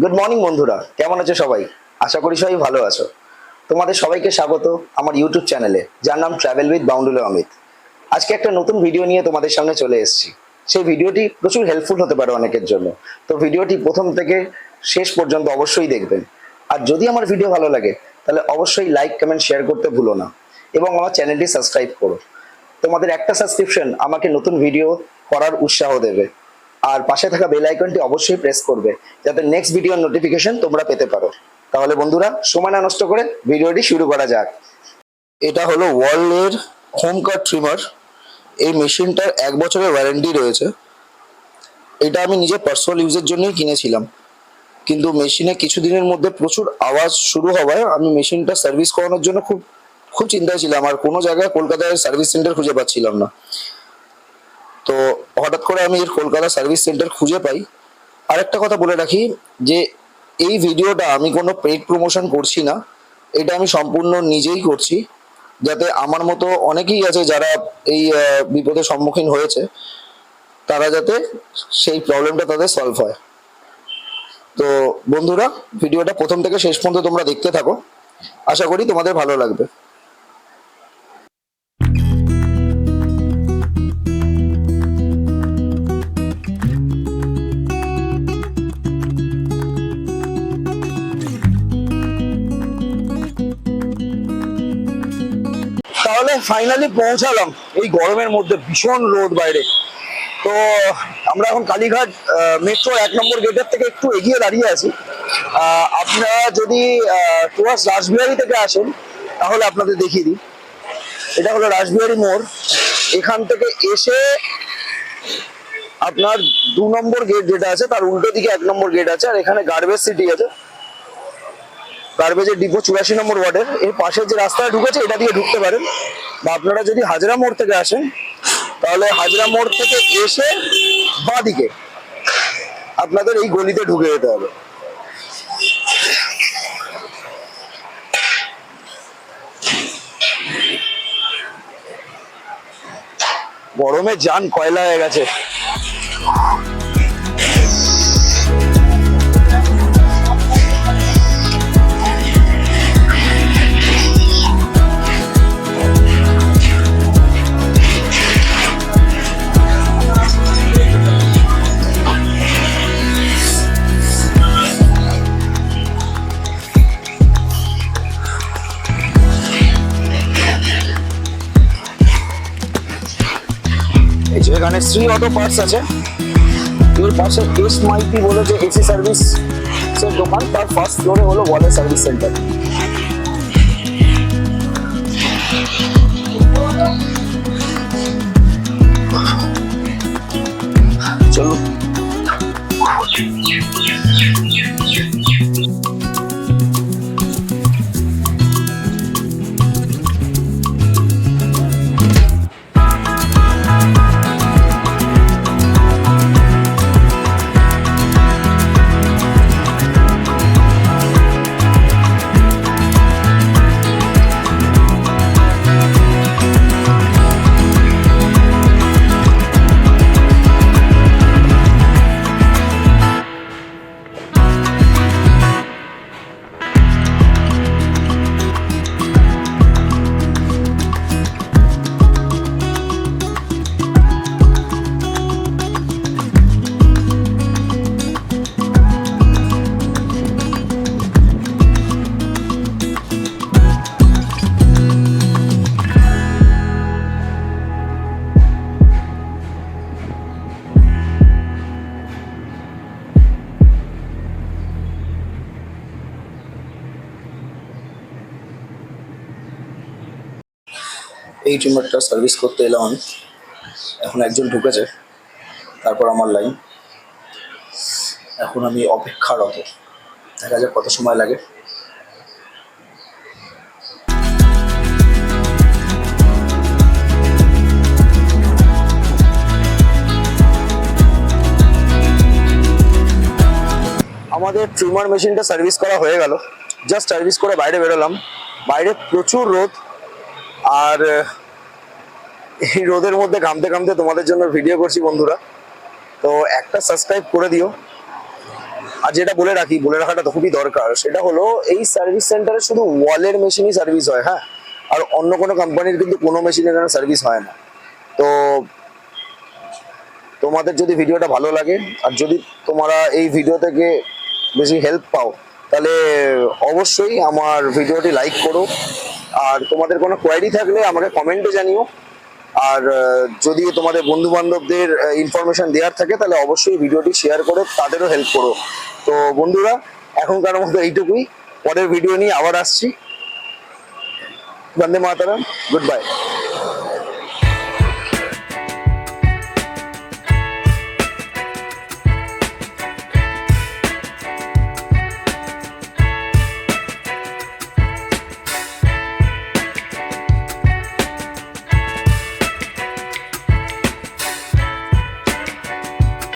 Good morning বন্ধুরা, কেমন আছো সবাই? আশা করি সবাই ভালো আছো। তোমাদের সবাইকে স্বাগত আমার ইউটিউব চ্যানেলে, যার নাম ট্রাভেল উইথ বাউন্ডুলে অমিত। আজকে একটা নতুন ভিডিও নিয়ে তোমাদের সামনে চলে এসেছি। সেই ভিডিওটি প্রচুর হেল্পফুল হতে পারে অনেকের জন্য, তো ভিডিওটি প্রথম থেকে শেষ পর্যন্ত অবশ্যই দেখবেন। আর যদি আমার ভিডিও ভালো লাগে তাহলে অবশ্যই লাইক, কমেন্ট, শেয়ার করতে ভুলো না এবং আমার চ্যানেলটি সাবস্ক্রাইব করো। তোমাদের একটা সাবস্ক্রিপশন আমাকে নতুন ভিডিও করার উৎসাহ দেবে। আর পাশে থাকা বেল আইকনটি অবশ্যই প্রেস করবে যাতে নেক্সট ভিডিওর নোটিফিকেশন তোমরা পেতে পারো। তাহলে বন্ধুরা, সময় না নষ্ট করে ভিডিওটি শুরু করা যাক। এটা হলো ওয়ার্ল্ডের হোম কাট ট্রিমার। এই মেশিনটার 1 বছরের ওয়ারেন্টি রয়েছে। এটা আমি নিজে পার্সোনাল ইউজের জন্যই কিনেছিলাম, কিন্তু মেশিনে কিছুদিনের মধ্যে প্রচুর আওয়াজ শুরু হওয়ায় আমি মেশিনটা সার্ভিস করানোর জন্য খুব খুব চিন্তায় ছিলাম। আর কোনো জায়গায় কলকাতায় সার্ভিস সেন্টার খুঁজে পাচ্ছিলাম না। তো হঠাৎ করে আমি এর কলকাতা সার্ভিস সেন্টার খুঁজে পাই। আরেকটা কথা বলে রাখি যে এই ভিডিওটা আমি কোনো পেইড প্রমোশন করছি না, এটা আমি সম্পূর্ণ নিজেই করছি, যাতে আমার মতো অনেকেই আছে যারা এই বিপদের সম্মুখীন হয়েছে, তারা যাতে সেই প্রবলেমটা তাদের সলভ হয়। তো বন্ধুরা, ভিডিওটা প্রথম থেকে শেষ পর্যন্ত তোমরা দেখতে থাকো, আশা করি তোমাদের ভালো লাগবে। তাহলে ফাইনালি পৌঁছালাম এই গরমের মধ্যে, ভীষণ রোদ বাইরে। তো আমরা এখন কালীঘাট মেট্রো 1 নম্বর গেটের থেকে একটু এগিয়ে দাঁড়িয়ে আছি। আপনারা যদি টুয়ার্ডস রাসবিহারী থেকে আসেন তাহলে আপনাদের দেখিয়ে দিই। এটা হলো রাসবিহারী মোড়। এখান থেকে এসে আপনার 2 নম্বর গেট যেটা আছে তার উল্টো দিকে 1 নম্বর গেট আছে, আর এখানে গার্বেজ সিটি আছে, গার্বেজের ডিপো 84 নম্বর ওয়ার্ডের। এর পাশে যে রাস্তাটা ঢুকেছে এটা দিয়ে ঢুকতে পারেন। বা আপনারা যদি হাজরা মোড় থেকে আসেন তাহলে হাজরা মোড় থেকে এসে বাঁ দিকে আপনাদের এই গলিতে ঢুকে যেতে হবে। গরমে জান কয়লা হয়ে গেছে। এখানে শ্রী অটো পার্টস আছে, এর পাশে এস মাইতি বলে যে এসি সার্ভিস এর দোকান, তার ফার্স্ট ফ্লোরে হলো ওয়ালে সার্ভিস সেন্টার। চলো এই ট্রিমারটা সার্ভিস করতে এলাম আমি। এখন একজন ঢুকেছে, তারপর আমার লাইন। এখন আমি অপেক্ষারত, দেখা যাক কত সময় লাগে। আমাদের ট্রিমার মেশিনটা সার্ভিস করা হয়ে গেল। জাস্ট সার্ভিস করে বাইরে বেরোলাম। বাইরে প্রচুর রোদ, আর এই রোদের মধ্যে ঘামতে ঘামতে তোমাদের জন্য ভিডিও করছি বন্ধুরা। তো একটা সাবস্ক্রাইব করে দিও। আর যেটা বলে রাখাটা তো খুবই দরকার, সেটা হলো এই সার্ভিস সেন্টারে শুধু ওয়ালের মেশিনই সার্ভিস হয়, হ্যাঁ, আর অন্য কোনো কোম্পানির কিন্তু কোনো মেশিন এখানে সার্ভিস হয় না। তো তোমাদের যদি ভিডিওটা ভালো লাগে আর যদি তোমরা এই ভিডিও থেকে বেশি হেল্প পাও, তাহলে অবশ্যই আমার ভিডিওটি লাইক করো। আর তোমাদের কোনো কোয়ারি থাকলে আমাকে কমেন্টে জানিও। আর যদি তোমাদের বন্ধু বান্ধবদের ইনফরমেশন দেওয়ার থাকে, তাহলে অবশ্যই ভিডিওটি শেয়ার করে তাদেরও হেল্প করো। তো বন্ধুরা, এখনকার মতো এইটুকুই। পরের ভিডিও নিয়ে আবার আসছি। বন্দে মাতারাম, গুড বাই।